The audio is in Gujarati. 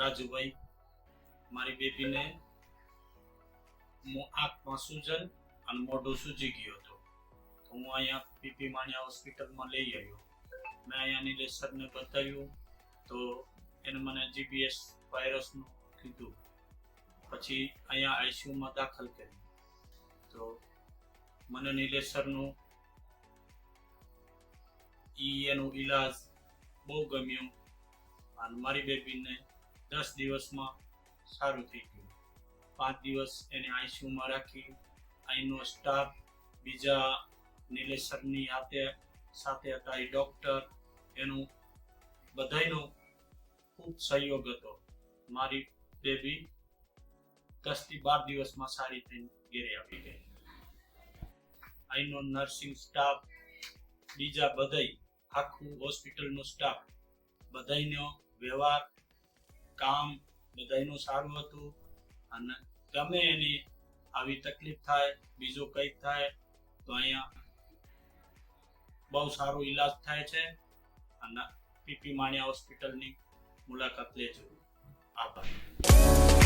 રાજુભાઈ, મારી બેબીને આંખમાં સૂજન અને મોઢું સૂજી ગયું હતું. તો હું અહીંયા પીપી માણિયા હોસ્પિટલમાં લઈ આવ્યો. મેં અહીંયા નિલેશ સરને બતાવ્યું તો એને મને જીબીએસ વાયરસનું કીધું. પછી અહીંયા આઈસીયુમાં દાખલ કર્યું. તો મને નિલેશ સરનું એનું ઈલાજ બહુ ગમ્યું અને મારી બેબીને 10 દિવસમાં સારું થઈ ગયું. 5 દિવસ એને આઈસીયુમાં રાખી. અહીંનો સ્ટાફ, બીજા નિલેશ સરની સાથે હતા એ ડૉક્ટર, એનું બધાયનો ખૂબ સહયોગ હતો. મારી બેબી 10 થી 12 દિવસમાં સારી થઈને ઘરે આવી ગઈ. અહીંનો નર્સિંગ સ્ટાફ, બીજા બધાય, આખું હોસ્પિટલનો સ્ટાફ, બધાયનો વ્યવહાર, કામ બધાયનું સારું હતું. અને ગમે એની આવી તકલીફ થાય, બીજું કંઈક થાય તો અહીંયા બહુ સારો ઈલાજ થાય છે. અને પીપી માણિયા હોસ્પિટલની મુલાકાત લેજો. આભાર.